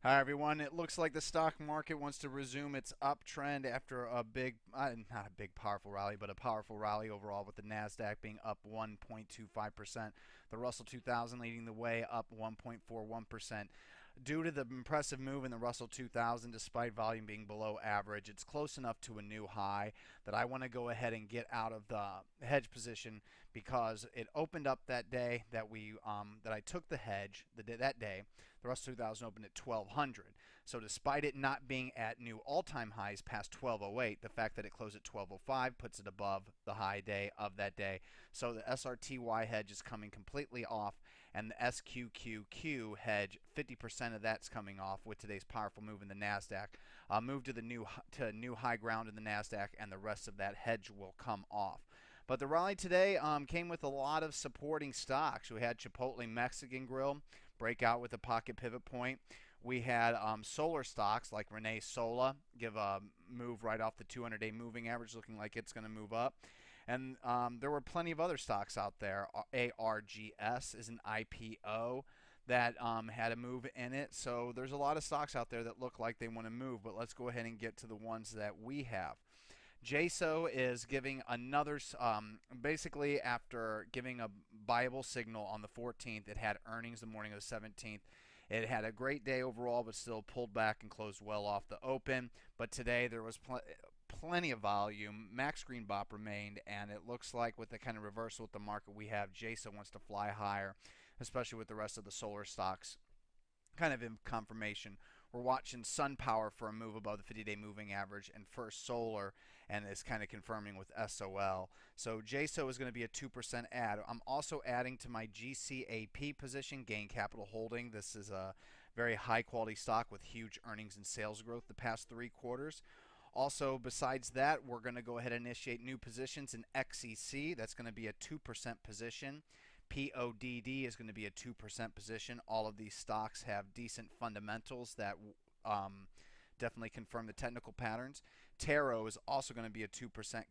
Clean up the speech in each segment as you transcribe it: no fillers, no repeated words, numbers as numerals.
Hi everyone. It looks like the stock market wants to resume its uptrend after a big, not a big powerful rally, but a powerful rally overall with the Nasdaq being up 1.25%. The Russell 2000 leading the way up 1.41%. Due to the impressive move in the Russell 2000, despite volume being below average, it's close enough to a new high that I want to go ahead and get out of the hedge position because it opened up that day that I took the hedge that day. The Russell 2000 opened at 1200. So despite it not being at new all-time highs past 1208, the fact that it closed at 1205 puts it above the high day of that day. So the SRTY hedge is coming completely off, and the SQQQ hedge, 50% of that's coming off with today's powerful move in the Nasdaq. Move to the new high ground in the Nasdaq, and the rest of that hedge will come off. But the rally today came with a lot of supporting stocks. We had Chipotle Mexican Grill break out with a pocket pivot point. We had solar stocks like ReneSola give a move right off the 200-day moving average, looking like it's going to move up. And there were plenty of other stocks out there. ARGS is an IPO that had a move in it. So there's a lot of stocks out there that look like they want to move. But let's go ahead and get to the ones that we have. JSO is giving another, basically after giving a viable signal on the 14th, it had earnings the morning of the 17th. It had a great day overall, but still pulled back and closed well off the open. But today there was plenty of volume. Max Green Bop remained, and it looks like with the kind of reversal with the market we have, JSO wants to fly higher, especially with the rest of the solar stocks kind of in confirmation. We're watching SunPower for a move above the 50-day moving average, and First Solar, and is kind of confirming with SOL. So JSO is going to be a 2% add. I'm also adding to my GCAP position, Gain Capital Holding. This is a very high quality stock with huge earnings and sales growth the past 3 quarters. Also, besides that, we're going to go ahead and initiate new positions in XEC. That's going to be a 2% position. PODD is going to be a 2% position. All of these stocks have decent fundamentals that definitely confirm the technical patterns. Taro is also going to be a 2%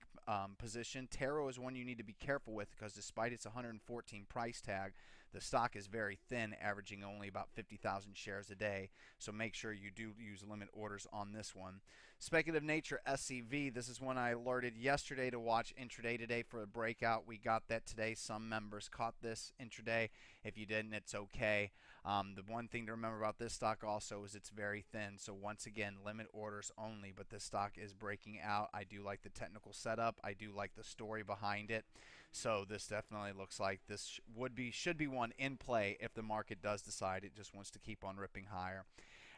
position. Taro is one you need to be careful with because despite its 114 price tag, the stock is very thin, averaging only about 50,000 shares a day. So make sure you do use limit orders on this one. Speculative Nature SCV, this is one I alerted yesterday to watch intraday today for a breakout. We got that today. Some members caught this intraday. If you didn't, it's okay. The one thing to remember about this stock also is it's very thin. So once again, limit orders only, but this stock is breaking out. I do like the technical setup. I do like the story behind it. So this definitely looks like this should be one in play if the market does decide it just wants to keep on ripping higher.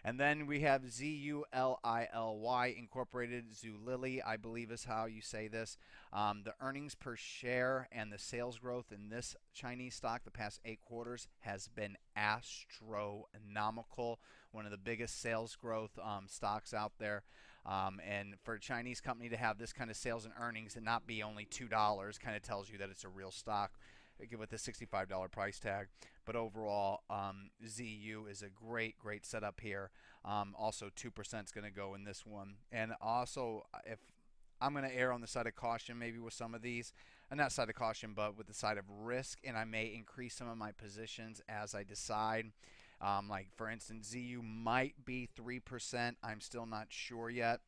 And then we have ZULILY Incorporated, Zulily, I believe is how you say this. The earnings per share and the sales growth in this Chinese stock the past 8 quarters has been astronomical. One of the biggest sales growth stocks out there. And for a Chinese company to have this kind of sales and earnings and not be only $2 kind of tells you that it's a real stock with a $65 price tag. But overall, ZU is a great setup here. Also, 2% is going to go in this one. And also, if I'm going to err on the side of caution maybe with some of these, and not side of caution, but with the side of risk, and I may increase some of my positions as I decide. Like, for instance, ZU might be 3%. I'm still not sure yet.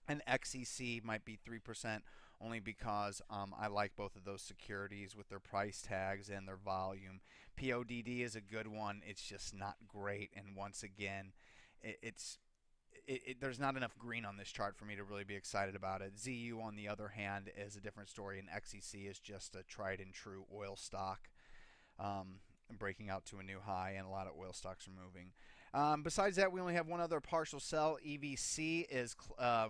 And XEC might be 3% only because I like both of those securities with their price tags and their volume. PODD is a good one. It's just not great. And once again, there's not enough green on this chart for me to really be excited about it. ZU, on the other hand, is a different story, and XEC is just a tried and true oil stock. Breaking out to a new high, and a lot of oil stocks are moving. Besides that, we only have one other partial sell. EVC is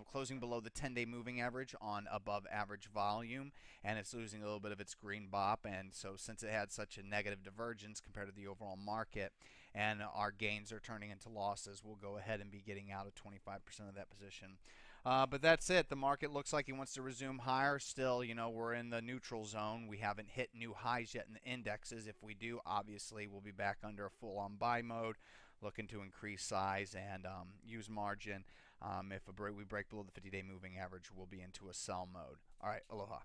closing below the 10-day moving average on above average volume, and it's losing a little bit of its green bop. And so since it had such a negative divergence compared to the overall market, and our gains are turning into losses, we'll go ahead and be getting out of 25% of that position. But that's it. The market looks like it wants to resume higher. Still, we're in the neutral zone. We haven't hit new highs yet in the indexes. If we do, obviously, we'll be back under a full-on buy mode, looking to increase size and use margin. If we break below the 50-day moving average, we'll be into a sell mode. All right, aloha.